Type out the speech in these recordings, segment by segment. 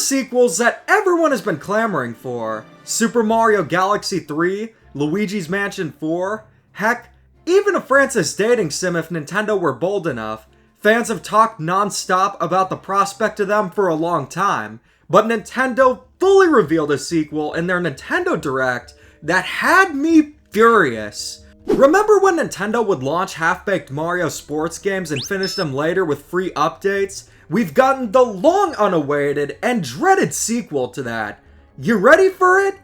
sequels that everyone has been clamoring for. Super Mario Galaxy 3, Luigi's Mansion 4, heck, even a Francis dating sim if Nintendo were bold enough. Fans have talked non-stop about the prospect of them for a long time, but Nintendo fully revealed a sequel in their Nintendo Direct that had me furious. Remember when Nintendo would launch half-baked Mario sports games and finish them later with free updates? We've gotten the long unawaited and dreaded sequel to that. You ready for it?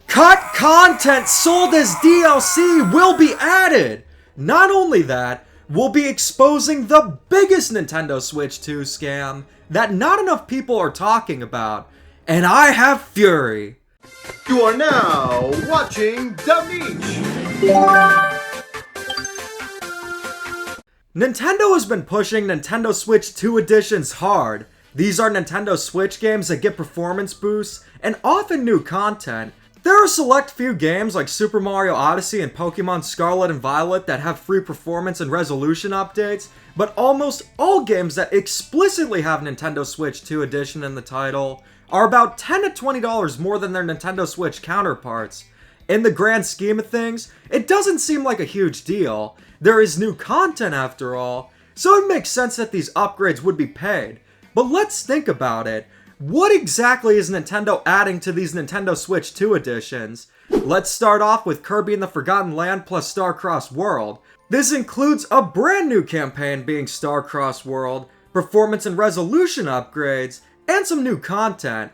Cut content sold as DLC will be added! Not only that, we'll be exposing the biggest Nintendo Switch 2 scam that not enough people are talking about, and I have fury. You are now watching The Beach. Nintendo has been pushing Nintendo Switch 2 editions hard. These are Nintendo Switch games that get performance boosts and often new content. There are a select few games like Super Mario Odyssey and Pokemon Scarlet and Violet that have free performance and resolution updates, but almost all games that explicitly have Nintendo Switch 2 edition in the title are about $10 to $20 more than their Nintendo Switch counterparts. In the grand scheme of things, it doesn't seem like a huge deal. There is new content after all, so it makes sense that these upgrades would be paid. But let's think about it. What exactly is Nintendo adding to these Nintendo Switch 2 editions? Let's start off with Kirby and the Forgotten Land plus Star-Crossed World. This includes a brand new campaign being Star-Crossed World, performance and resolution upgrades, and some new content.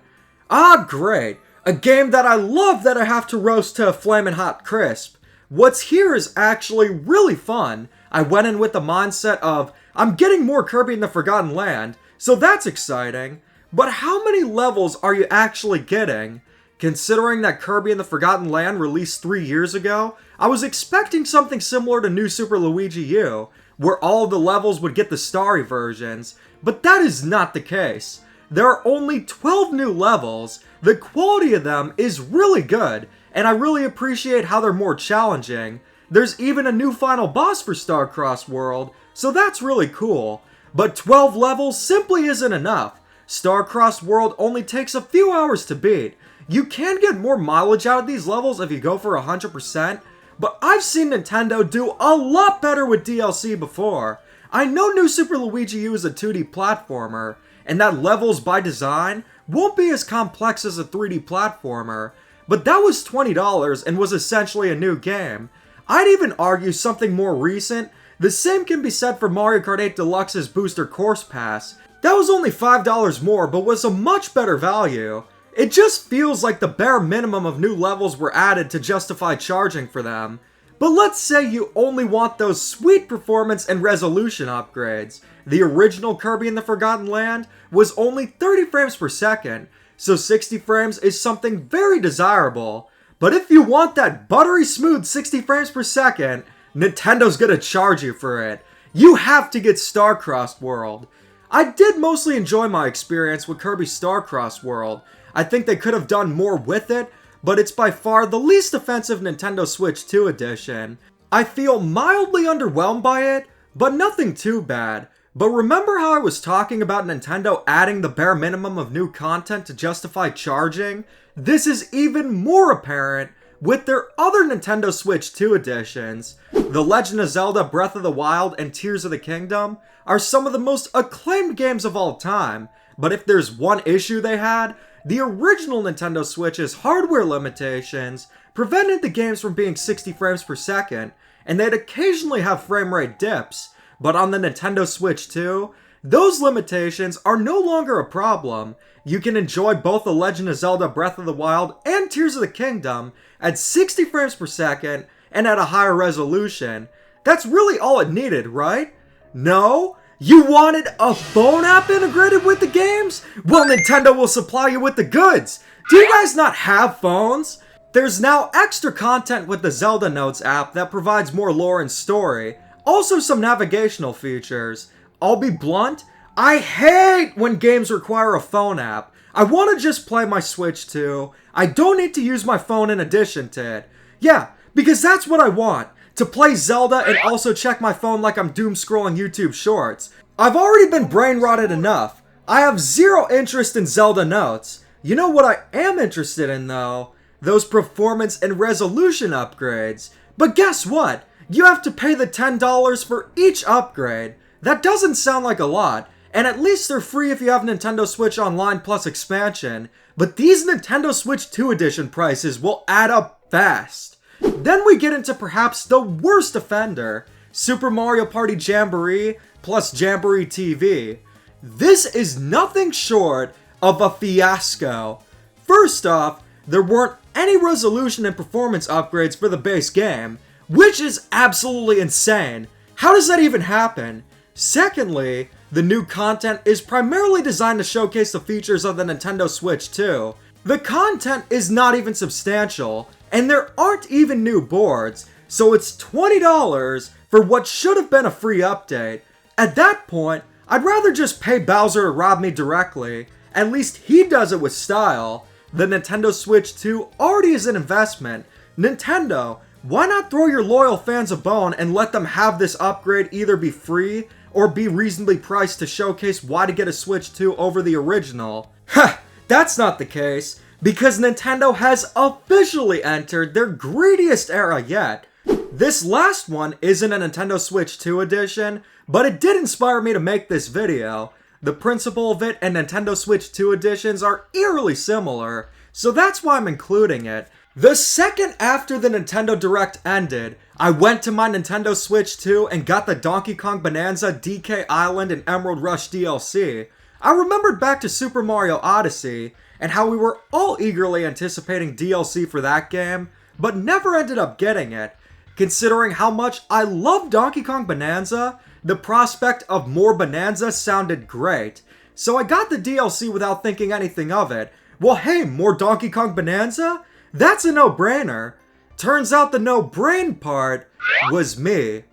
Ah, great! A game that I love that I have to roast to a flamin' hot crisp. What's here is actually really fun. I went in with the mindset of, I'm getting more Kirby in the Forgotten Land, so that's exciting. But how many levels are you actually getting? Considering that Kirby in the Forgotten Land released 3 years ago, I was expecting something similar to New Super Luigi U, where all of the levels would get the starry versions, but that is not the case. There are only 12 new levels, the quality of them is really good, and I really appreciate how they're more challenging. There's even a new final boss for Star-Crossed World, so that's really cool. But 12 levels simply isn't enough. Star-Crossed World only takes a few hours to beat. You can get more mileage out of these levels if you go for 100%, but I've seen Nintendo do a lot better with DLC before. I know New Super Luigi U is a 2D platformer, and that levels by design won't be as complex as a 3D platformer, but that was $20 and was essentially a new game. I'd even argue something more recent. The same can be said for Mario Kart 8 Deluxe's Booster Course Pass. That was only $5 more, but was a much better value. It just feels like the bare minimum of new levels were added to justify charging for them. But let's say you only want those sweet performance and resolution upgrades. The original Kirby in the Forgotten Land was only 30 frames per second, so 60 frames is something very desirable. But if you want that buttery smooth 60 frames per second, Nintendo's gonna charge you for it. You have to get Star-Crossed World. I did mostly enjoy my experience with Kirby Star-Crossed World. I think they could have done more with it, but it's by far the least offensive Nintendo Switch 2 edition. I feel mildly underwhelmed by it, but nothing too bad. But remember how I was talking about Nintendo adding the bare minimum of new content to justify charging? This is even more apparent with their other Nintendo Switch 2 editions. The Legend of Zelda Breath of the Wild and Tears of the Kingdom are some of the most acclaimed games of all time, but if there's one issue they had, the original Nintendo Switch's hardware limitations prevented the games from being 60 frames per second, and they'd occasionally have frame rate dips. But on the Nintendo Switch 2, those limitations are no longer a problem. You can enjoy both The Legend of Zelda Breath of the Wild and Tears of the Kingdom at 60 frames per second and at a higher resolution. That's really all it needed, right? No? You wanted a phone app integrated with the games? Well, Nintendo will supply you with the goods. Do you guys not have phones? There's now extra content with the Zelda Notes app that provides more lore and story. Also some navigational features. I'll be blunt, I hate when games require a phone app. I want to just play my Switch 2. I don't need to use my phone in addition to it. Yeah, because that's what I want. To play Zelda and also check my phone like I'm doom scrolling YouTube shorts. I've already been brain rotted enough. I have zero interest in Zelda notes. You know what I am interested in though? Those performance and resolution upgrades. But guess what? You have to pay the $10 for each upgrade. That doesn't sound like a lot, and at least they're free if you have Nintendo Switch Online Plus expansion, but these Nintendo Switch 2 edition prices will add up fast. Then we get into perhaps the worst offender, Super Mario Party Jamboree plus Jamboree TV. This is nothing short of a fiasco. First off, there weren't any resolution and performance upgrades for the base game, which is absolutely insane. How does that even happen? Secondly, the new content is primarily designed to showcase the features of the Nintendo Switch 2. The content is not even substantial, and there aren't even new boards, so it's $20 for what should have been a free update. At that point, I'd rather just pay Bowser to rob me directly. At least he does it with style. The Nintendo Switch 2 already is an investment. Nintendo, why not throw your loyal fans a bone and let them have this upgrade either be free or be reasonably priced to showcase why to get a Switch 2 over the original? Heh, that's not the case, because Nintendo has officially entered their greediest era yet. This last one isn't a Nintendo Switch 2 edition, but it did inspire me to make this video. The principle of it and Nintendo Switch 2 editions are eerily similar, so that's why I'm including it. The second after the Nintendo Direct ended, I went to my Nintendo Switch 2 and got the Donkey Kong Bananza, DK Island, and Emerald Rush DLC. I remembered back to Super Mario Odyssey, and how we were all eagerly anticipating DLC for that game, but never ended up getting it. Considering how much I love Donkey Kong Bananza, the prospect of more Bonanza sounded great. So I got the DLC without thinking anything of it. Well hey, more Donkey Kong Bananza? That's a no-brainer. Turns out the no-brain part was me.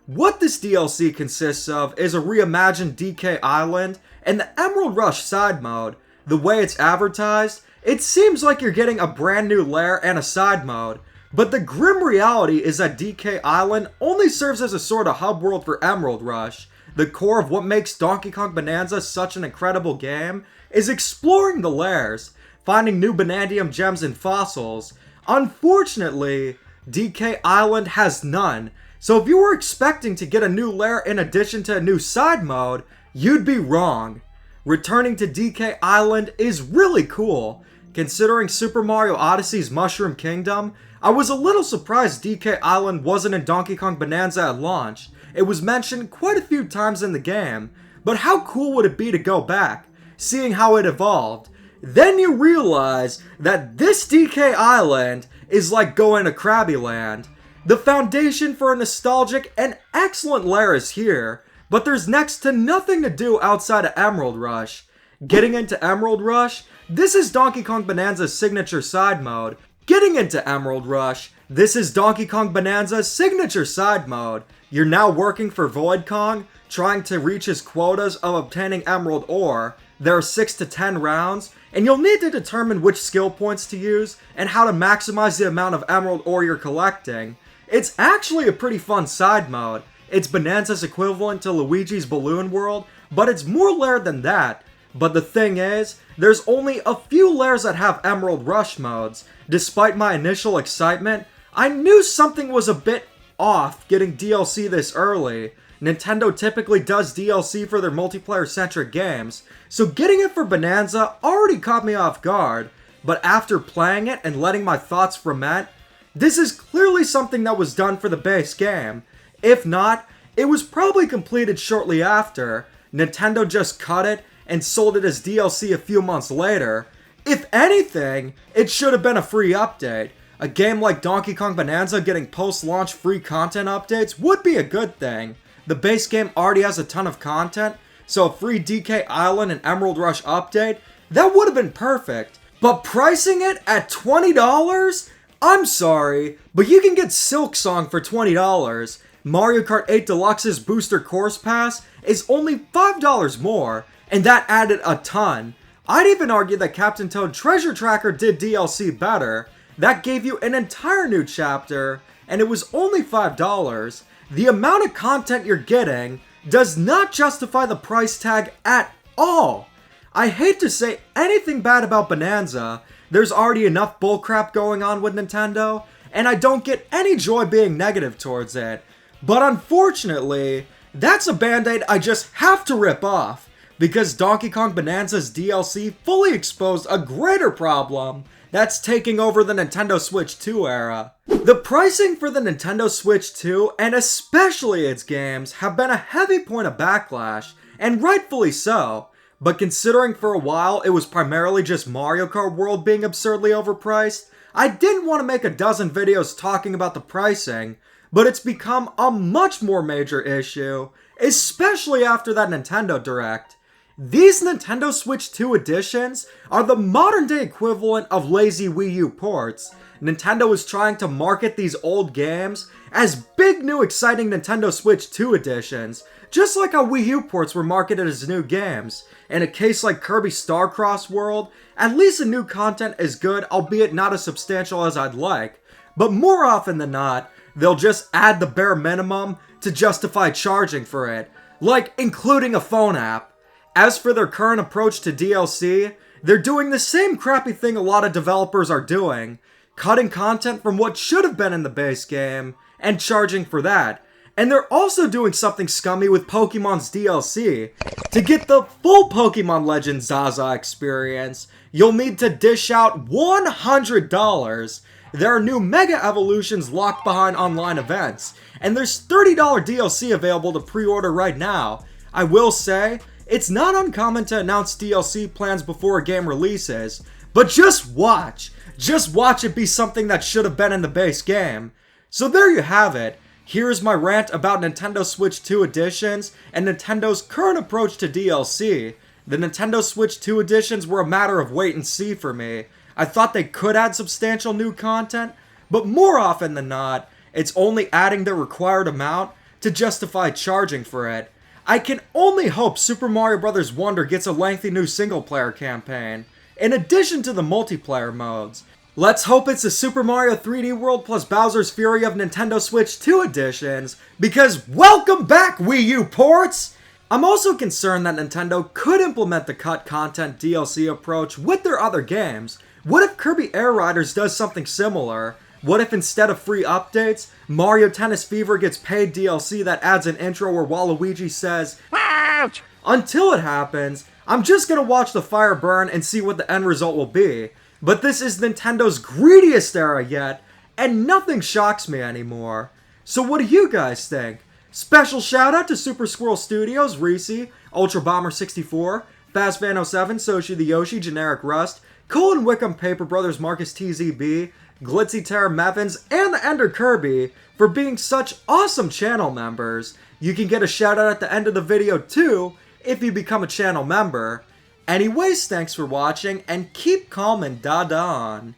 What this DLC consists of is a reimagined DK Island and the Emerald Rush side mode. The way it's advertised, it seems like you're getting a brand new lair and a side mode. But the grim reality is that DK Island only serves as a sort of hub world for Emerald Rush. The core of what makes Donkey Kong Bananza such an incredible game is exploring the lairs, finding new Bonandium gems and fossils. Unfortunately, DK Island has none, so if you were expecting to get a new lair in addition to a new side mode, you'd be wrong. Returning to DK Island is really cool. Considering Super Mario Odyssey's Mushroom Kingdom, I was a little surprised DK Island wasn't in Donkey Kong Bananza at launch. It was mentioned quite a few times in the game, but how cool would it be to go back, seeing how it evolved? Then you realize that this DK Island is like going to Krabby Land. The foundation for a nostalgic and excellent lair is here, but there's next to nothing to do outside of Emerald Rush. Getting into Emerald Rush, this is Donkey Kong Bananza's signature side mode. Getting into Emerald Rush, this is Donkey Kong Bananza's signature side mode. You're now working for Void Kong, trying to reach his quotas of obtaining Emerald Ore. There are 6 to 10 rounds, and you'll need to determine which skill points to use and how to maximize the amount of Emerald Ore you're collecting. It's actually a pretty fun side mode. It's Bonanza's equivalent to Luigi's Balloon World, but it's more layered than that. But the thing is, there's only a few lairs that have Emerald Rush modes. Despite my initial excitement, I knew something was a bit off getting DLC this early. Nintendo typically does DLC for their multiplayer-centric games, so getting it for Bonanza already caught me off guard. But after playing it and letting my thoughts ferment, this is clearly something that was done for the base game. If not, it was probably completed shortly after. Nintendo just cut it and sold it as DLC a few months later. If anything, it should have been a free update. A game like Donkey Kong Bananza getting post-launch free content updates would be a good thing. The base game already has a ton of content, so a free DK Island and Emerald Rush update, that would have been perfect. But pricing it at $20? I'm sorry, but you can get Silk Song for $20. Mario Kart 8 Deluxe's Booster Course Pass is only $5 more, and that added a ton. I'd even argue that Captain Toad Treasure Tracker did DLC better. That gave you an entire new chapter, and it was only $5. The amount of content you're getting does not justify the price tag at all. I hate to say anything bad about Bonanza, there's already enough bullcrap going on with Nintendo, and I don't get any joy being negative towards it. But unfortunately, that's a band-aid I just have to rip off, because Donkey Kong Bananza's DLC fully exposed a greater problem that's taking over the Nintendo Switch 2 era. The pricing for the Nintendo Switch 2, and especially its games, have been a heavy point of backlash, and rightfully so. But considering for a while it was primarily just Mario Kart World being absurdly overpriced, I didn't want to make a dozen videos talking about the pricing, but it's become a much more major issue, especially after that Nintendo Direct. These Nintendo Switch 2 editions are the modern day equivalent of lazy Wii U ports. Nintendo is trying to market these old games as big new exciting Nintendo Switch 2 editions, just like how Wii U ports were marketed as new games. In a case like Kirby Star Crossworld, at least the new content is good, albeit not as substantial as I'd like. But more often than not, they'll just add the bare minimum to justify charging for it, like including a phone app. As for their current approach to DLC, they're doing the same crappy thing a lot of developers are doing, cutting content from what should have been in the base game, and charging for that. And they're also doing something scummy with Pokemon's DLC. To get the full Pokemon Legend Zaza experience, you'll need to dish out $100. There are new Mega Evolutions locked behind online events, and there's $30 DLC available to pre-order right now. I will say, it's not uncommon to announce DLC plans before a game releases, but just watch it be something that should have been in the base game. So there you have it. Here's my rant about Nintendo Switch 2 editions and Nintendo's current approach to DLC. The Nintendo Switch 2 editions were a matter of wait and see for me. I thought they could add substantial new content, but more often than not, it's only adding the required amount to justify charging for it. I can only hope Super Mario Bros. Wonder gets a lengthy new single-player campaign, in addition to the multiplayer modes. Let's hope it's a Super Mario 3D World plus Bowser's Fury of Nintendo Switch 2 editions, because welcome back Wii U ports! I'm also concerned that Nintendo could implement the cut content DLC approach with their other games. What if Kirby Air Riders does something similar? What if instead of free updates, Mario Tennis Fever gets paid DLC that adds an intro where Waluigi says, "Ouch!" Until it happens, I'm just gonna watch the fire burn and see what the end result will be. But this is Nintendo's greediest era yet, and nothing shocks me anymore. So what do you guys think? Special shout out to Super Squirrel Studios, Reese, Ultra Bomber 64, FastFan07, Soshi the Yoshi, Generic Rust, Colin Wickham Paper Brothers, Marcus TZB, Glitzy Terra Mevins, and the Ender Kirby for being such awesome channel members. You can get a shout out at the end of the video too, if you become a channel member. Anyways, thanks for watching, and keep calm and da-da on.